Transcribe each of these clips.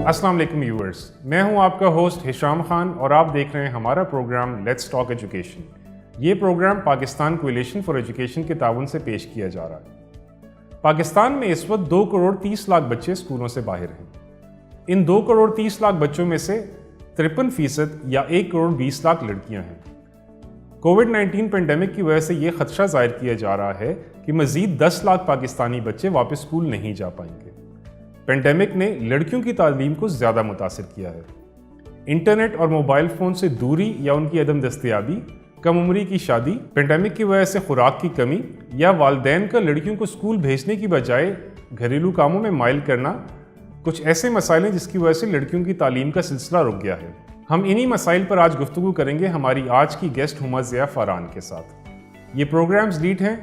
अस्सलाम वालेकुम व्यूअर्स, मैं हूं आपका होस्ट हिशाम खान और आप देख रहे हैं हमारा प्रोग्राम लेट्स टॉक एजुकेशन। ये program Pakistan coalition for education के ताउन से पेश किया जा रहा है। पाकिस्तान में इस वक्त 2 करोड़ 30 लाख बच्चे स्कूलों से बाहर हैं। इन 2 करोड़ 30 लाख बच्चों में से 53% या 1 करोड़ 20 लाख लड़कियां हैं। कोविड-19 पेंडेमिक की वजह से ये खदशा जाहिर किया जा रहा है कि मज़ीद 10 लाख पाकिस्तानी बच्चे वापस स्कूल नहीं जा पाएंगे। पेंडेमिक ने लड़कियों की तालीम को ज़्यादा मुतासिर किया है। इंटरनेट और मोबाइल फ़ोन से दूरी या उनकी अदम दस्तयाबी, कम उम्री की शादी, पेंडेमिक की वजह से खुराक की कमी या वालिदैन का लड़कियों को स्कूल भेजने की बजाय घरेलू कामों में माइल करना कुछ ऐसे मसाइल हैं जिसकी वजह से लड़कियों की तालीम का सिलसिला रुक गया है। हम इन्हीं मसाइल पर आज गुफ्तगू करेंगे हमारी आज की गेस्ट हुमा ज़िया फ़ारान के साथ। ये प्रोग्राम्स लीड हैं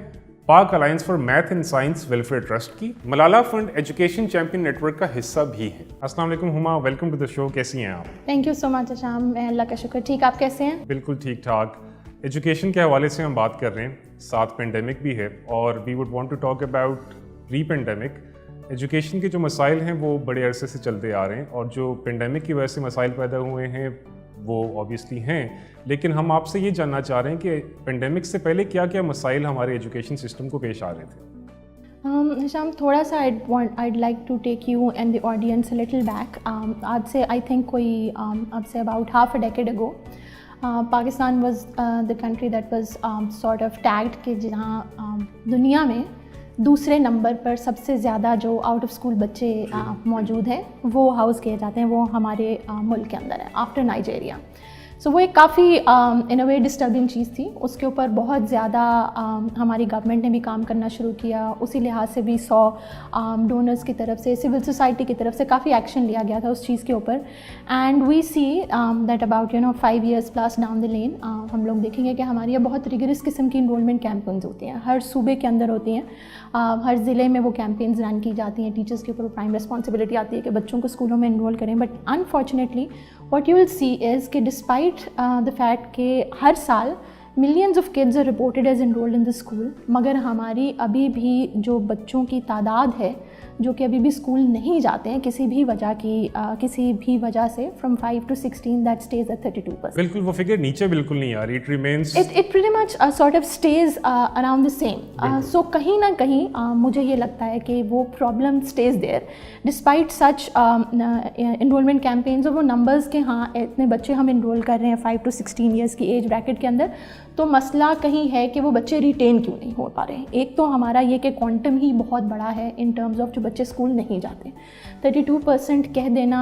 Pak alliance for math and science welfare trust की, Malala fund education champion network का हिस्सा भी हैं। अस्सलाम वालेकुम Huma, welcome to the show. कैसी हैं आप? Thank you so much Hisham, मैं अल्लाह का शुक्र ठीक। आप कैसे हैं? बिल्कुल ठीक ठाक। एजुकेशन के हवाले से हम बात कर रहे हैं, साथ पेंडेमिक भी है और we would want to talk about pre pandemic. Education के जो मसाइल हैं वो बड़े अरसे से चलते आ रहे हैं और जो पेंडेमिक की वजह से मसाइल पैदा हुए हैं वो ऑब्वियसली हैं, लेकिन हम आपसे ये जानना चाह रहे हैं कि पेंडेमिक से पहले क्या क्या मसाइल हमारे एजुकेशन सिस्टम को पेश आ रहे थे। हिशाम, थोड़ा सा I'd like to take you and the audience a little back. आज से I think कोई अब से about half a decade ago, Pakistan was the country that was sort of tagged कि जहाँ दुनिया में दूसरे नंबर पर सबसे ज़्यादा जो आउट ऑफ स्कूल बच्चे मौजूद हैं वो हाउस किए जाते हैं, वो हमारे मुल्क के अंदर है आफ्टर नाइजीरिया। सो वो एक काफ़ी इन अ वे डिस्टर्बिंग चीज़ थी। उसके ऊपर बहुत ज़्यादा हमारी गवर्नमेंट ने भी काम करना शुरू किया। उसी लिहाज से भी 100 डोनर्स की तरफ से, सिविल सोसाइटी की तरफ से काफ़ी एक्शन लिया गया था उस चीज़ के ऊपर। And we see that about 5 years plus down the lane हम लोग देखेंगे कि हमारी यहाँ बहुत रिगरस किस्म की इनरोलमेंट कैंपेन्स होती हैं, हर सूबे के अंदर होती हैं, हर ज़िले में वो कैंपेन्स रन की जाती हैं। टीचर्स के ऊपर प्राइम रिस्पॉन्सिबिलिटी आती है कि बच्चों को स्कूलों में इनरोल करें। But unfortunately what you will see is कि despite the fact कि हर साल millions of kids are reported as enrolled in the school, मगर हमारी अभी भी जो बच्चों की तादाद है जो कि अभी भी स्कूल नहीं जाते हैं किसी भी वजह से, from 5 to 16 that stays at 32%. बिल्कुल वो फिगर नीचे बिल्कुल नहीं आ रही। It remains it pretty much sort of stays around the same. So कहीं ना कहीं मुझे ये लगता है कि वो problem stays there despite such enrollment campaigns। और वो numbers के हाँ इतने बच्चे हम enroll कर रहे हैं 5 to 16 years की एज ब्रैकेट के अंदर, तो मसला कहीं है कि वो बच्चे रिटेन क्यों नहीं हो पा रहे हैं। एक तो हमारा ये कि क्वांटम ही बहुत बड़ा है इन टर्म्स ऑफ जो बच्चे स्कूल नहीं जाते। 32% कह देना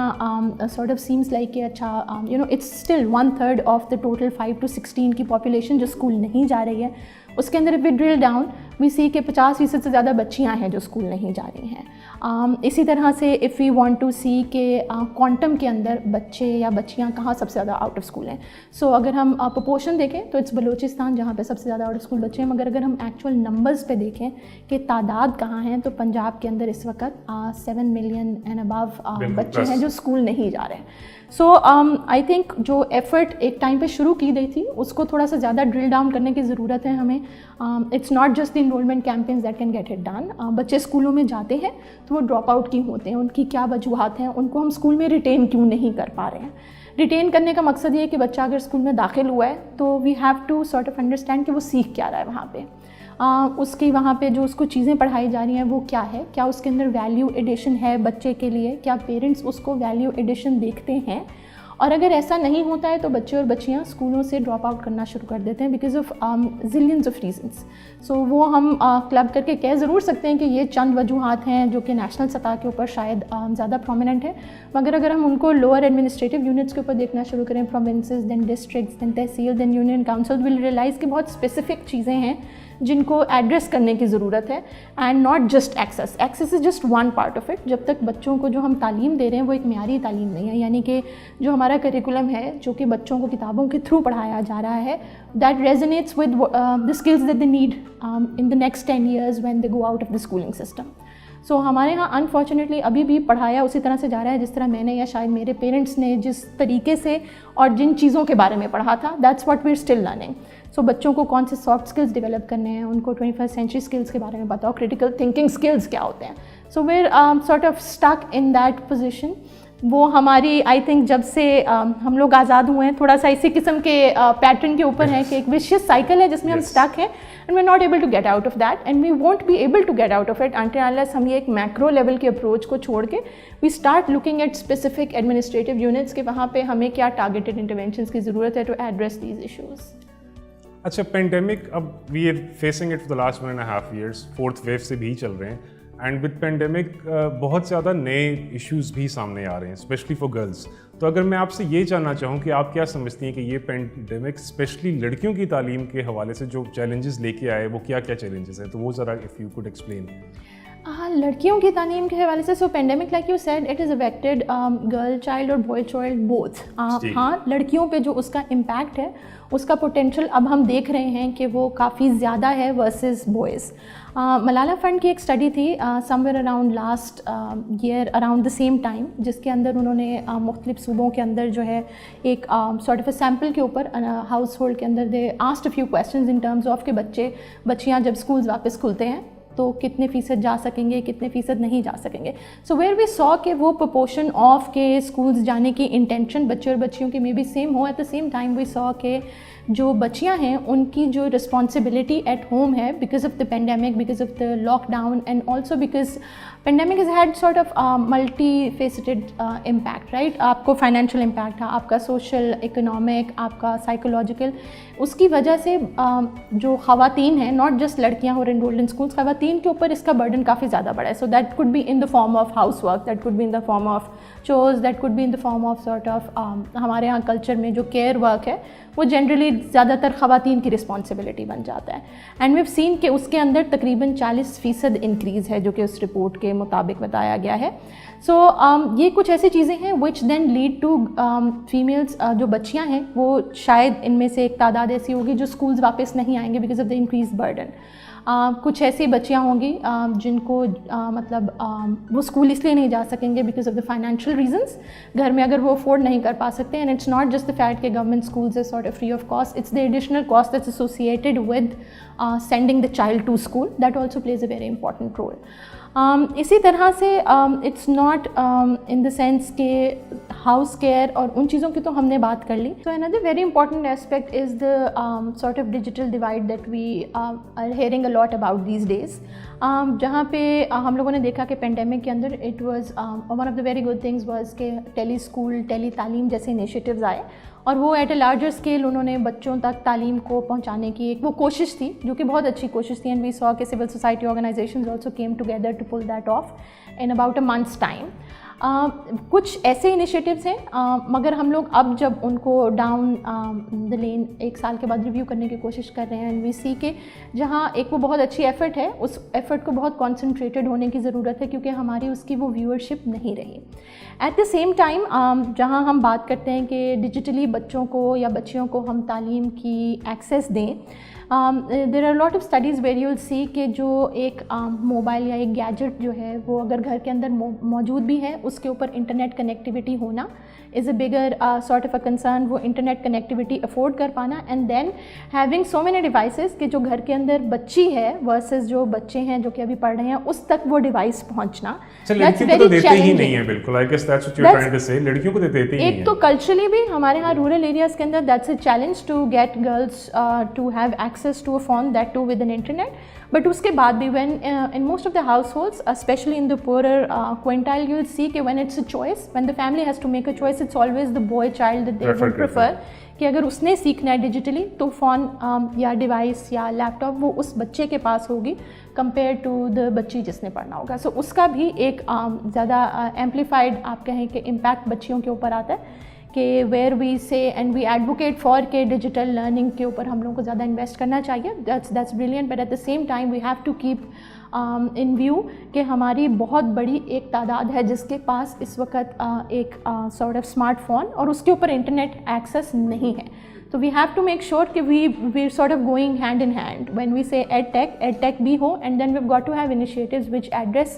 सॉर्ट ऑफ सीम्स लाइक कि अच्छा it's still 1/3 of the total 5 to 16 की पॉपुलेशन जो स्कूल नहीं जा रही है। उसके अंदर वी ड्रिल डाउन वी सी के 50% से ज़्यादा बच्चियां हैं जो स्कूल नहीं जा रही हैं। इसी तरह से इफ़ वी वांट टू सी के क्वांटम के अंदर बच्चे या बच्चियां कहाँ सबसे ज़्यादा आउट ऑफ स्कूल हैं। सो अगर हम प्रोपोर्शन देखें तो इट्स बलूचिस्तान जहाँ पे सबसे ज़्यादा आउट ऑफ स्कूल बच्चे हैं, मगर अगर हम एक्चुअल नंबर्स पे देखें कि तादाद कहाँ हैं तो पंजाब के अंदर इस वक्त 7 million एंड अबव बच्चे हैं जो स्कूल नहीं जा रहे हैं। सो आई थिंक जो एफ़र्ट एक टाइम पे शुरू की गई थी उसको थोड़ा सा ज़्यादा ड्रिल डाउन करने की ज़रूरत है हमें। It's not just the enrolment campaigns that can get it done. बच्चे स्कूलों में जाते हैं तो वो ड्रॉप आउट क्यों होते हैं, उनकी क्या वजूहात हैं, उनको हम स्कूल में रिटेन क्यों नहीं कर पा रहे हैं। रिटेन करने का मकसद ये है कि बच्चा अगर स्कूल में दाखिल हुआ है तो we have to sort of understand कि वो सीख क्या रहा है वहाँ पे, उसकी वहाँ पे जो उसको चीज़ें पढ़ाई जा रही हैं वो क्या है, क्या उसके अंदर वैल्यू एडिशन है बच्चे के लिए, क्या पेरेंट्स उसको वैल्यू एडिशन देखते हैं। और अगर ऐसा नहीं होता है तो बच्चे और बच्चियाँ स्कूलों से ड्रॉप आउट करना शुरू कर देते हैं because of zillions of reasons. So वो हम क्लब करके कह ज़रूर सकते हैं कि ये चंद वजूहात हैं जो कि नेशनल सतह के ऊपर शायद ज़्यादा प्रोमिनेंट है, मगर अगर हम उनको लोअर एडमिनिस्ट्रेटिव यूनिट्स के ऊपर देखना शुरू करें, provinces then districts then tehsil then union council, will realise कि बहुत स्पेसिफिक चीज़ें हैं जिनको एड्रेस करने की ज़रूरत है and not just access. Access is just one part of it. जब तक बच्चों को जो हम तालीम दे रहे हैं वो एक म्यारी तालीम नहीं है, यानी कि जो हमारा करिकुलम है जो कि बच्चों को किताबों के थ्रू पढ़ाया जा रहा है, that resonates with the skills that they need in the next 10 years when they go out of the schooling system. So हमारे यहाँ अनफॉर्चुनेटली अभी भी पढ़ाया उसी तरह से जा रहा है जिस तरह मैंने या शायद मेरे पेरेंट्स ने जिस तरीके से और जिन चीज़ों के बारे में पढ़ा था, that's what we are still learning. So बच्चों को कौन से सॉफ्ट स्किल्स डेवलप करने हैं, उनको 21st सेंचुरी स्किल्स के बारे में बताओ, क्रिटिकल थिंकिंग स्किल्स क्या होते हैं। So we are sort of stuck in that position وہ ہماری آئی تھنک جب سے ہم لوگ آزاد ہوئے ہیں تھوڑا سا اسی قسم کے پیٹرن کے اوپر ہے کہ ایک ویشیس سائیکل ہے جس میں ہم اسٹک ہیں and we are not able to get out of that and we won't be able to get out of it until unless ہم یہ ایک میکرو لیول کے اپروچ کو چھوڑ کے we start looking at specific administrative units کہ وہاں پہ ہمیں کیا ٹارگیٹڈ انٹرونشنس کی ضرورت ہے ٹو ایڈریس دیز ایشوز. اچھا پینڈیمک اب we are facing it for the last 1.5 years, 4th wave سے بھی چل رہے ہیں اینڈ وتھ پینڈیمک بہت زیادہ نئے ایشوز بھی سامنے آ رہے ہیں اسپیشلی فار گرلس. تو اگر میں آپ سے یہ جاننا چاہوں کہ آپ کیا سمجھتی ہیں کہ یہ پینڈیمک اسپیشلی لڑکیوں کی تعلیم کے حوالے سے جو چیلنجز لے کے آئے وہ کیا کیا چیلنجز ہیں, تو وہ ذرا اف یو کوڈ ایکسپلین. لڑکیوں کی تعلیم کے حوالے سے so pandemic like you said it has affected girl child اور بوائے چائلڈ بوتھ. ہاں لڑکیوں پہ جو اس کا امپیکٹ ہے اس کا پوٹینشیل اب ہم دیکھ رہے ہیں کہ وہ کافی زیادہ ہے ورسز بوائز. ملالہ فنڈ کی ایک اسٹڈی تھی somewhere around last year around the same time جس کے اندر انہوں نے مختلف صوبوں کے اندر جو ہے ایک سارٹ آف اے سیمپل کے اوپر ہاؤس ہولڈ کے اندر they asked a few questions in terms of کہ بچیاں جب اسکولز واپس کھلتے ہیں تو کتنے فیصد جا سکیں گے کتنے فیصد نہیں جا سکیں گے. سو ویئر وی سو کہ وہ پرپورشن آف کے اسکولز جانے کی انٹینشن بچے اور بچیوں کی میں بھی سیم ہو. At the same time we سو کہ جو بچیاں ہیں ان کی جو رسپانسبلٹی ایٹ ہوم ہے because of the pandemic because of the lockdown and also because pandemic is had sort of multi faceted impact right. آپ کو فائنینشیل امپیکٹ ہے, آپ کا سوشل اکنامک, آپ کا سائیکولوجیکل. اس کی وجہ سے جو خواتین ہیں ناٹ جسٹ لڑکیاں اور انرولڈ ان اسکولس, خواتین کے اوپر اس کا برڈن کافی زیادہ بڑا ہے. So that could be in the form of housework, that could be in the form of chores, that could be in the form of sort of ہمارے یہاں culture میں جو کیئر ورک ہے وہ generally زیادہ تر خواتین کی رسپانسبلٹی بن جاتا ہے. اینڈ ویو سین کہ اس کے اندر تقریباً 40% انکریز ہے جو کہ اس رپورٹ کے مطابق بتایا گیا ہے. سو یہ کچھ ایسی چیزیں ہیں وچ دین لیڈ ٹو فیمیلس جو بچیاں ہیں وہ شاید ان میں سے ایک تعداد ایسی ہوگی جو اسکولز واپس نہیں آئیں گے because of the increase burden. کچھ ایسی بچیاں ہوں گی جن کو مطلب وہ اسکول اس لیے نہیں جا سکیں گے because of the financial reasons, گھر میں اگر وہ افورڈ نہیں کر پا سکتے. And it's not just the fact کہ government schools is sort of free of cost, it's the additional cost that's associated with sending the child to school, that also plays a very important role. اسی طرح سے it's not in the sense کہ house care اور ان چیزوں کی تو ہم نے بات کر لی. سو another very important aspect is the sort of digital divide that we are hearing a lot about these days. جہاں پہ ہم لوگوں نے دیکھا کہ پینڈیمک کے اندر it was one of the very good things was کہ ٹیلی اسکول ٹیلی تعلیم جیسے انیشیٹیوز آئے اور وہ ایٹ اے لارجر اسکیل انہوں نے بچوں تک تعلیم کو پہنچانے کی ایک وہ کوشش تھی جو کہ بہت اچھی کوشش تھی. اینڈ وی سو کہ civil society organisations also came together to pull that off in about a months time. کچھ ایسے انیشیٹیوز ہیں مگر ہم لوگ اب جب ان کو ڈاؤن دا لین ایک سال کے بعد ریویو کرنے کی کوشش کر رہے ہیں اینڈ وی سی کہ جہاں ایک وہ بہت اچھی ایفرٹ ہے اس ایفرٹ کو بہت کانسنٹریٹڈ ہونے کی ضرورت ہے کیونکہ ہماری اس کی وہ ویورشپ نہیں رہی. ایٹ دا سیم ٹائم جہاں ہم بات کرتے ہیں کہ ڈیجیٹلی بچوں کو یا بچیوں کو ہم تعلیم کی ایکسیس دیں, there are lot of studies where you will see کہ جو ایک موبائل یا ایک گیجٹ جو ہے وہ اگر گھر کے اندر موجود بھی ہے اس کے اوپر انٹرنیٹ کنیکٹیوٹی ہونا is a bigger sort of a concern. وہ انٹرنیٹ کنیکٹیوٹی افورڈ کر پانا and then having so many devices کہ جو گھر کے اندر بچی ہے ورسز جو بچے ہیں جو کہ ابھی پڑھ رہے ہیں اس تک وہ ڈیوائس پہنچنا. ایک تو کلچرلی بھی ہمارے یہاں رورل ایریاز کے اندر that's a challenge to get girls to have access to a phone that to with an internet. But اس کے بعد بھی when in most of the households especially in the poorer quintile you will see کہ when it's a choice when the family has to make a choice it's always the boy child that they would prefer کہ اگر اس نے سیکھنا ہے digitally تو phone یا device یا لیپ top وہ اس بچے کے پاس ہوگی کمپیئر ٹو دا بچی جس نے پڑھنا ہوگا. سو اس کا بھی ایک زیادہ ایمپلیفائڈ آپ کہیں کہ امپیکٹ بچیوں کے اوپر آتا ہے کہ where we say and we advocate for کہ ڈیجیٹل لرننگ کے اوپر ہم لوگوں کو زیادہ انویسٹ کرنا چاہیے. That's brilliant but at the same time we have to keep in view کہ ہماری بہت بڑی ایک تعداد ہے جس کے پاس اس وقت ایک سارٹ آف اسمارٹ فون اور اس کے اوپر انٹرنیٹ ایکسیس نہیں ہے. So we have to make sure that we're sort of going hand in hand. When we say EdTech भी हो, and then we've got to have initiatives which address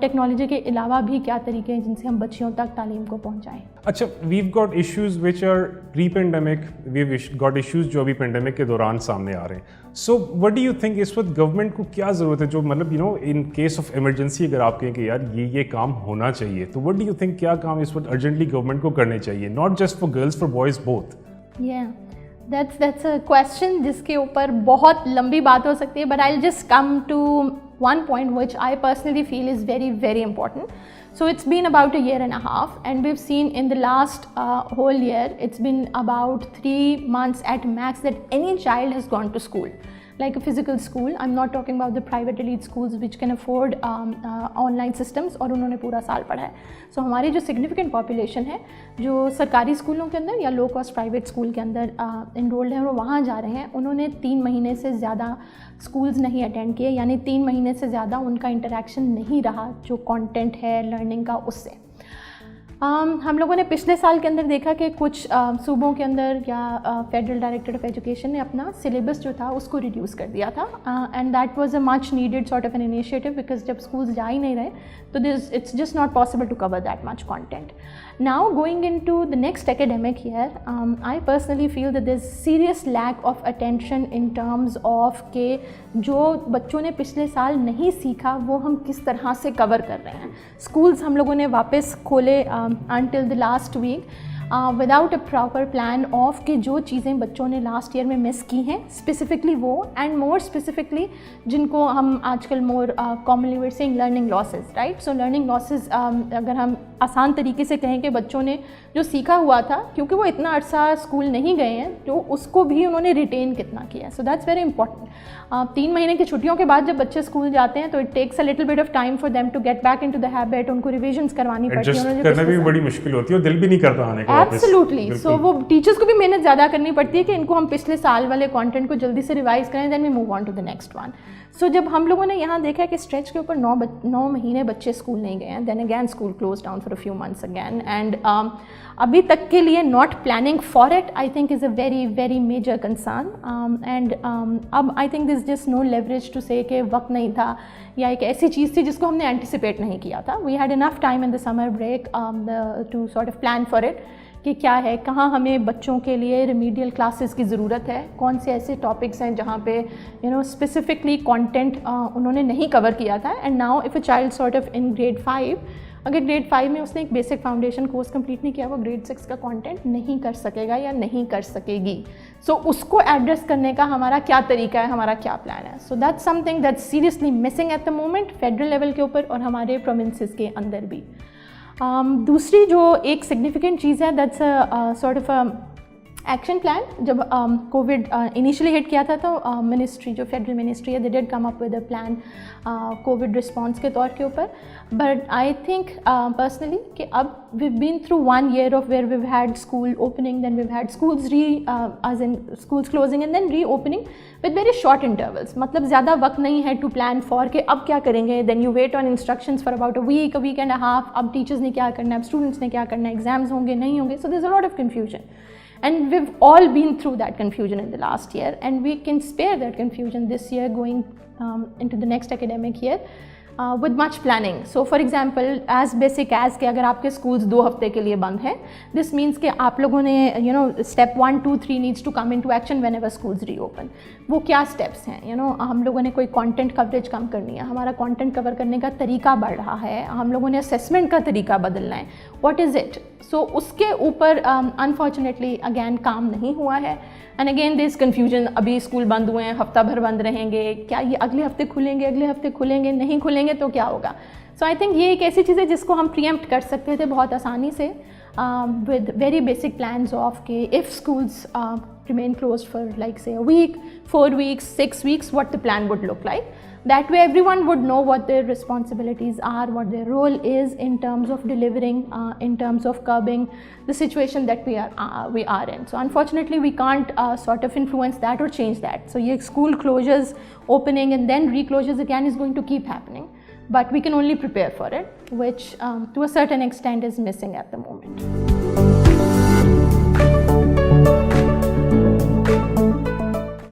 technology के अलावा भी क्या तरीके हैं जिनसे हम बच्चियों तक तालीम को पहुंचाएं. अच्छा, we've got issues which are pre-pandemic, we've got issues जो अभी पेंडेमिक के दौरान सामने आ रहे हैं. So what do you think इस वक्त गवर्नमेंट को क्या ज़रूरत है, जो मतलब you know in case of emergency अगर आप कहें कि यार ये काम होना चाहिए, तो what do you think क्या काम इस वक्त urgently गवर्नमेंट को करने चाहिए, not just for girls, for boys both? Yeah. That's a question जिसके ऊपर बहुत लंबी बात हो सकती है, but I'll just come to one point which I personally feel is very, very important. So it's been about a year and a half, and we've seen in the last whole year, it's been about 3 months at max that any child has gone to school. Like a physical school. I'm not talking about the private elite schools which can afford online systems और उन्होंने पूरा साल पढ़ा है. So हमारी जो significant population है जो सरकारी स्कूलों के अंदर या low cost private school के अंदर enrolled हैं और वहाँ जा रहे हैं, उन्होंने 3 महीने से ज़्यादा schools नहीं attend किए, यानी 3 महीने से ज़्यादा उनका interaction नहीं रहा जो content है learning का उससे. हम लोगों ने पिछले साल के अंदर देखा कि कुछ सूबों के अंदर या फेडरल डायरेक्टर ऑफ एजुकेशन ने अपना सिलेबस जो था उसको रिड्यूस कर दिया था, and that was a much needed sort of an initiative because जब स्कूल्स जा ही नहीं रहे तो it's just not possible to cover that much content. Now going into the next academic year, I personally feel that there is serious lack of attention in terms of के जो बच्चों ने पिछले साल नहीं सीखा वो हम किस तरह से कवर कर रहे हैं. स्कूल्स हम लोगों ने वापस खोले until the last week without a proper plan of कि जो चीज़ें बच्चों ने लास्ट ईयर में मिस की हैं स्पेसिफिकली वो, एंड मोर स्पेसिफिकली जिनको हम आजकल more commonly we are saying learning losses, right. So learning losses अगर हम आसान तरीके से कहें कि बच्चों ने जो सीखा हुआ था क्योंकि वो इतना अरसा स्कूल नहीं गए हैं तो उसको भी उन्होंने रिटेन कितना किया. So that's very important. 3 महीने की छुट्टियों के बाद जब बच्चे स्कूल जाते हैं तो it takes a little bit of time for them to get back into the habit. उनको रिविजन्स करवानी पड़ती है, करना भी बड़ी मुश्किल होती है, दिल भी नहीं करता आने का. एब्सोल्युटली. सो वो टीचर्स को भी मेहनत ज़्यादा करनी पड़ती है कि इनको हम पिछले साल वाले कंटेंट को जल्दी से रिवाइज करें, then we move on to the next one. So जब हम लोगों ने यहाँ देखा कि स्ट्रेच के ऊपर 9 महीने बच्चे स्कूल नहीं गए हैं, then again school close down for a few months again, and अभी तक के लिए not planning for it I think is a very very major concern. And अब I think this just no leverage to say कि वक्त नहीं था या एक ऐसी चीज़ थी जिसको हमने एंटिसिपेट नहीं किया था. We had enough time in the summer break to sort of plan for it कि क्या है, कहाँ हमें बच्चों के लिए रिमीडियल क्लासेस की ज़रूरत है, कौन से ऐसे टॉपिक्स हैं जहाँ पे स्पेसिफिकली कंटेंट उन्होंने नहीं कवर किया था. And now if a child sort of in grade 5, अगर ग्रेड 5 में उसने एक बेसिक फाउंडेशन कोर्स कंप्लीट नहीं किया, वो ग्रेड 6 का कंटेंट नहीं कर सकेगा या नहीं कर सकेगी. सो उसको एड्रेस करने का हमारा क्या तरीका है, हमारा क्या प्लान है. So that's something that's seriously missing at the moment federal level के ऊपर और हमारे प्रोविंसेस के अंदर भी. दूसरी जो एक सिग्निफिकेंट चीज़ है that's sort of action plan. जब कोविड इनिशियली हिट किया था तो मिनिस्ट्री जो फेडरल मिनिस्ट्री है they did come up with a plan Covid response के तौर के ऊपर. बट आई थिंक पर्सनली कि अब we been through 1 year of where we had school opening, then we had schools as in schools closing and then reopening with very short intervals. मतलब ज़्यादा वक्त नहीं है टू प्लान फॉर कि अब क्या करेंगे, then you wait on instructions for about a week and a half. अब टीचर्स ने क्या करना है, अब स्टूडेंट्स ने क्या करना है, एग्जाम्स होंगे नहीं होंगे. So there is a lot of confusion. And we've all been through that confusion in the last year, and we can spare that confusion this year going into the next academic year with much planning. So for example, as basic as कि अगर आपके schools 2 हफ्ते के लिए बंद हैं, this means कि आप लोगों ने step 1, 2, 3 needs to come into action whenever schools reopen. वो क्या steps हैं? हम लोगों ने कोई content coverage कम करनी है, हमारा content cover करने का तरीका बढ़ रहा है, हम लोगों ने assessment का तरीका बदलना है. What is it? So उसके ऊपर unfortunately again काम नहीं हुआ है. And again this confusion. अभी स्कूल बंद हुए हैं, हफ्ता भर बंद रहेंगे, क्या ये अगले हफ्ते खुलेंगे, नहीं खुलेंगे तो क्या होगा. सो आई थिंक ये एक ऐसी चीज़ है जिसको हम प्रीएम्प्ट कर सकते थे बहुत आसानी से with very basic plans of if schools remain closed for like say a week, 4 weeks, 6 weeks, what the plan would look like. That way everyone would know what their responsibilities are, what their role is in terms of delivering, in terms of curbing the situation that we are in. So unfortunately we can't sort of influence that or change that. So school closures, opening and then reclosures again is going to keep happening. But we can only prepare for it, which to a certain extent is missing at the moment.